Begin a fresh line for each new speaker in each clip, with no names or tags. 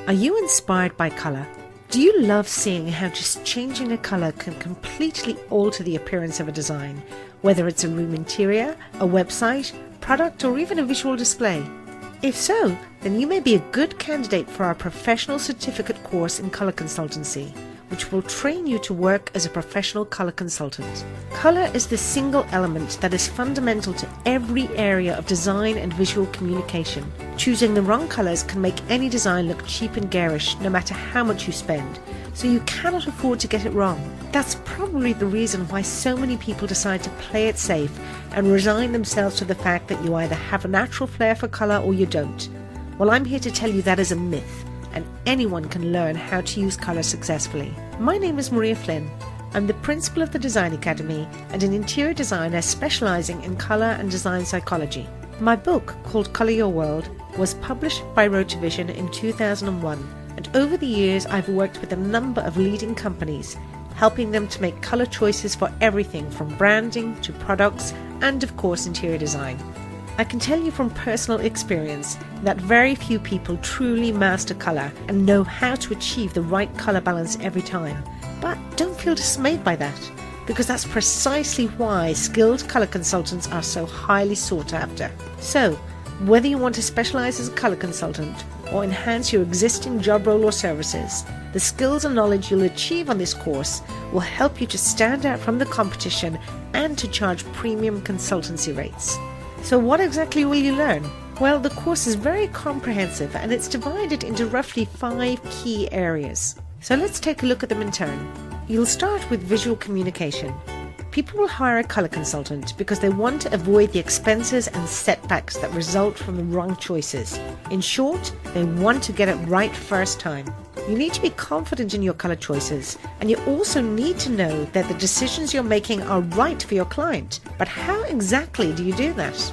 Are you inspired by color? Do you love seeing how just changing a color can completely alter the appearance of a design, whether it's a room interior, a website, product, or even a visual display? If so, then you may be a good candidate for our professional certificate course in color consultancy, which will train you to work as a professional color consultant. Color is the single element that is fundamental to every area of design and visual communication. Choosing the wrong colors can make any design look cheap and garish, no matter how much you spend, so you cannot afford to get it wrong. That's probably the reason why so many people decide to play it safe and resign themselves to the fact that you either have a natural flair for color or you don't. Well, I'm here to tell you that is a myth, and anyone can learn how to use color successfully. My name is Maria Flynn. I'm the principal of the Design Academy and an interior designer specializing in color and design psychology. My book, called Color Your World, was published by Rotavision in 2001, and over the years I've worked with a number of leading companies, helping them to make color choices for everything from branding to products and, of course, interior design. I can tell you from personal experience that very few people truly master color and know how to achieve the right color balance every time. But don't feel dismayed by that, because that's precisely why skilled color consultants are so highly sought after. So, whether you want to specialize as a color consultant or enhance your existing job role or services, the skills and knowledge you'll achieve on this course will help you to stand out from the competition and to charge premium consultancy rates. So what exactly will you learn? Well, the course is very comprehensive and it's divided into roughly 5 key areas. So let's take a look at them in turn. You'll start with visual communication. People will hire a color consultant because they want to avoid the expenses and setbacks that result from the wrong choices. In short, they want to get it right first time. You need to be confident in your color choices, and you also need to know that the decisions you're making are right for your client. But how exactly do you do that?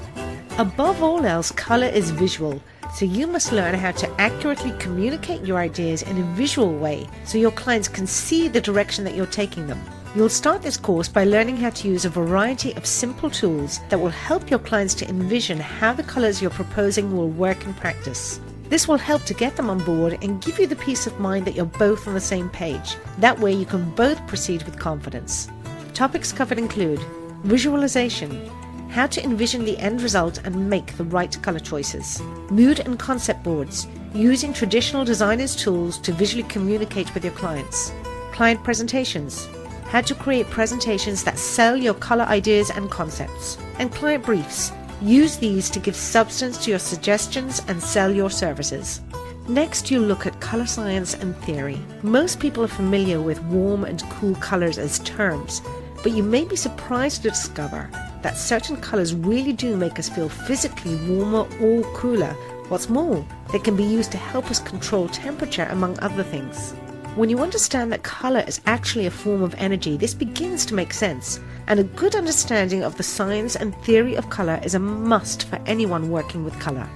Above all else, color is visual, so you must learn how to accurately communicate your ideas in a visual way so your clients can see the direction that you're taking them. You'll start this course by learning how to use a variety of simple tools that will help your clients to envision how the colors you're proposing will work in practice. This will help to get them on board and give you the peace of mind that you're both on the same page. That way you can both proceed with confidence. Topics covered include visualization, how to envision the end result and make the right color choices. Mood and concept boards, using traditional designers' tools to visually communicate with your clients. Client presentations, how to create presentations that sell your color ideas and concepts. And client briefs, use these to give substance to your suggestions and sell your services. Next, you'll look at color science and theory. Most people are familiar with warm and cool colors as terms, but you may be surprised to discover that certain colors really do make us feel physically warmer or cooler. What's more, they can be used to help us control temperature, among other things. When you understand that color is actually a form of energy, this begins to make sense, and a good understanding of the science and theory of color is a must for anyone working with color.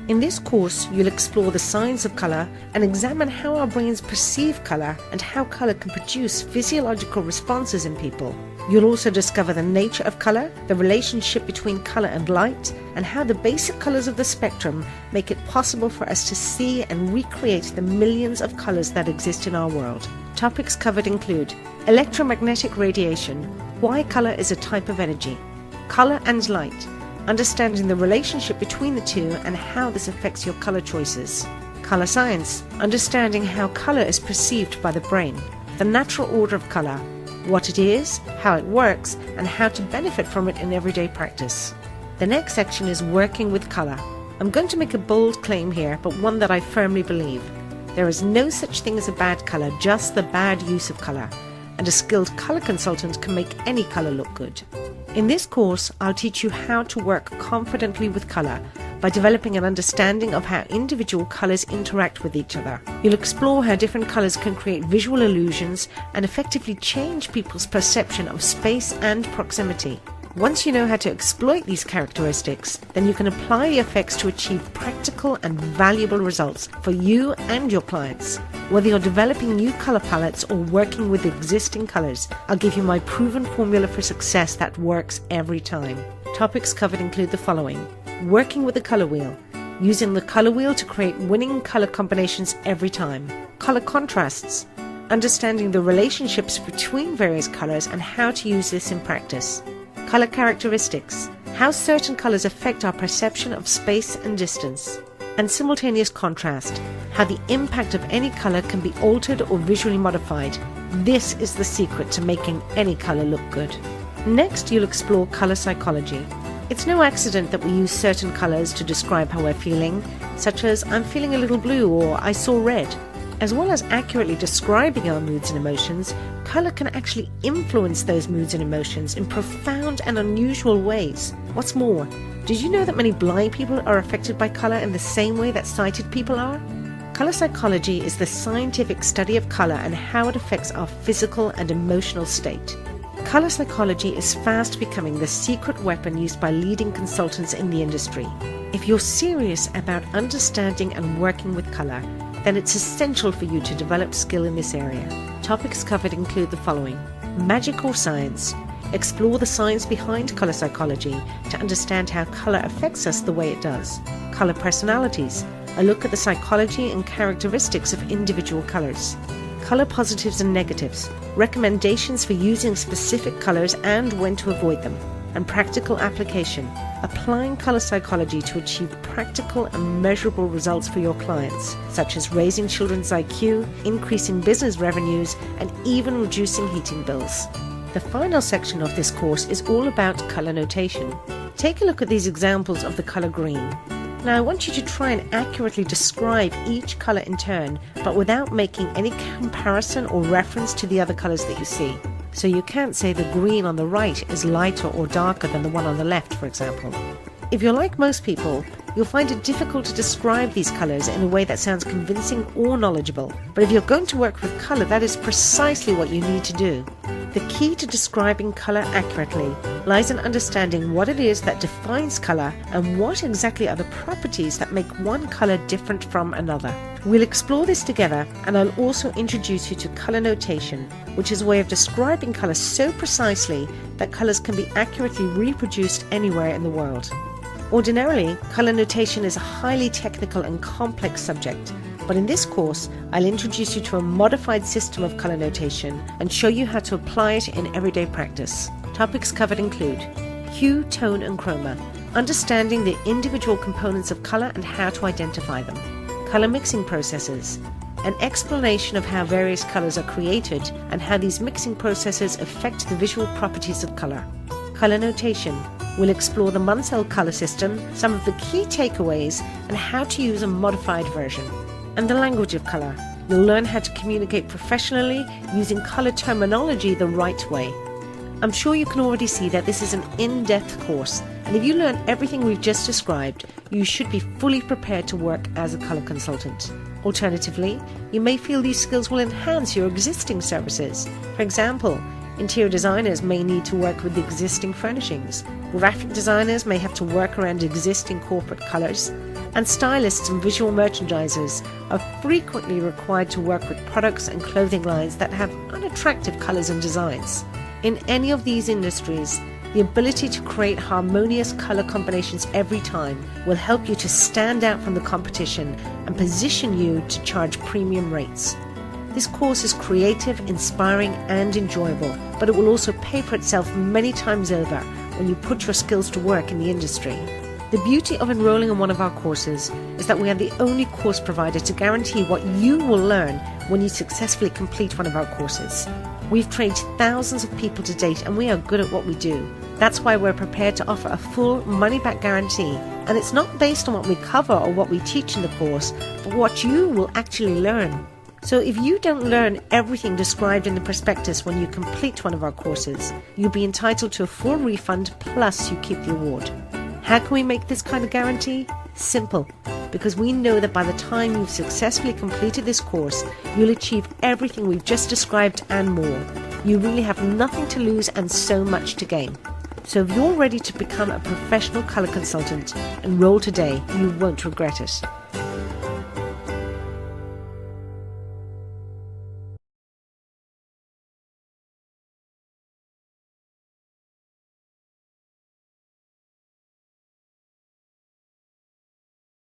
In this course, you'll explore the science of color and examine how our brains perceive color and how color can produce physiological responses in people. You'll also discover the nature of color, the relationship between color and light, and how the basic colors of the spectrum make it possible for us to see and recreate the millions of colors that exist in our world. Topics covered include electromagnetic radiation, why color is a type of energy, color and light, understanding the relationship between the two and how this affects your color choices. Color science, understanding how color is perceived by the brain, the natural order of color, what it is, how it works, and how to benefit from it in everyday practice. The next section is working with color. I'm going to make a bold claim here, but one that I firmly believe. There is no such thing as a bad color, just the bad use of color. And a skilled color consultant can make any color look good. In this course, I'll teach you how to work confidently with color by developing an understanding of how individual colors interact with each other. You'll explore how different colors can create visual illusions and effectively change people's perception of space and proximity. Once you know how to exploit these characteristics, then you can apply the effects to achieve practical and valuable results for you and your clients. Whether you're developing new color palettes or working with existing colors, I'll give you my proven formula for success that works every time. Topics covered include the following: working with the color wheel, using the color wheel to create winning color combinations every time. Color contrasts, understanding the relationships between various colors and how to use this in practice. Color characteristics, how certain colors affect our perception of space and distance. And simultaneous contrast, how the impact of any color can be altered or visually modified. This is the secret to making any color look good. Next, you'll explore color psychology. It's no accident that we use certain colors to describe how we're feeling, such as I'm feeling a little blue or I saw red. As well as accurately describing our moods and emotions, color can actually influence those moods and emotions in profound and unusual ways. What's more, did you know that many blind people are affected by color in the same way that sighted people are? Color psychology is the scientific study of color and how it affects our physical and emotional state. Color psychology is fast becoming the secret weapon used by leading consultants in the industry. If you're serious about understanding and working with color, then it's essential for you to develop skill in this area. Topics covered include the following: magic or science. Explore the science behind color psychology to understand how color affects us the way it does. Color personalities. A look at the psychology and characteristics of individual colors. Color positives and negatives. Recommendations for using specific colors and when to avoid them. And practical application. Applying color psychology to achieve practical and measurable results for your clients, such as raising children's IQ, increasing business revenues, and even reducing heating bills. The final section of this course is all about color notation. Take a look at these examples of the color green. Now I want you to try and accurately describe each color in turn, but without making any comparison or reference to the other colors that you see. So you can't say the green on the right is lighter or darker than the one on the left, for example. If you're like most people, you'll find it difficult to describe these colors in a way that sounds convincing or knowledgeable. But if you're going to work with color, that is precisely what you need to do. The key to describing color accurately lies in understanding what it is that defines color and what exactly are the properties that make one color different from another. We'll explore this together, and I'll also introduce you to color notation, which is a way of describing color so precisely that colors can be accurately reproduced anywhere in the world. Ordinarily, color notation is a highly technical and complex subject, but in this course, I'll introduce you to a modified system of color notation and show you how to apply it in everyday practice. Topics covered include hue, tone, and chroma, understanding the individual components of color and how to identify them. Color mixing processes, an explanation of how various colors are created and how these mixing processes affect the visual properties of color. Color notation. We'll explore the Munsell color system, some of the key takeaways, and how to use a modified version. And the language of color. You'll learn how to communicate professionally using color terminology the right way. I'm sure you can already see that this is an in-depth course, and if you learn everything we've just described, you should be fully prepared to work as a color consultant. Alternatively, you may feel these skills will enhance your existing services. For example, interior designers may need to work with the existing furnishings. Graphic designers may have to work around existing corporate colors. And stylists and visual merchandisers are frequently required to work with products and clothing lines that have unattractive colors and designs. In any of these industries, the ability to create harmonious color combinations every time will help you to stand out from the competition and position you to charge premium rates. This course is creative, inspiring, and enjoyable, but it will also pay for itself many times over when you put your skills to work in the industry. The beauty of enrolling in one of our courses is that we are the only course provider to guarantee what you will learn when you successfully complete one of our courses. We've trained thousands of people to date, and we are good at what we do. That's why we're prepared to offer a full money-back guarantee, and it's not based on what we cover or what we teach in the course, but what you will actually learn. So if you don't learn everything described in the prospectus when you complete one of our courses, you'll be entitled to a full refund plus you keep the award. How can we make this kind of guarantee? Simple, because we know that by the time you've successfully completed this course, you'll achieve everything we've just described and more. You really have nothing to lose and so much to gain. So if you're ready to become a professional color consultant, enroll today. You won't regret it.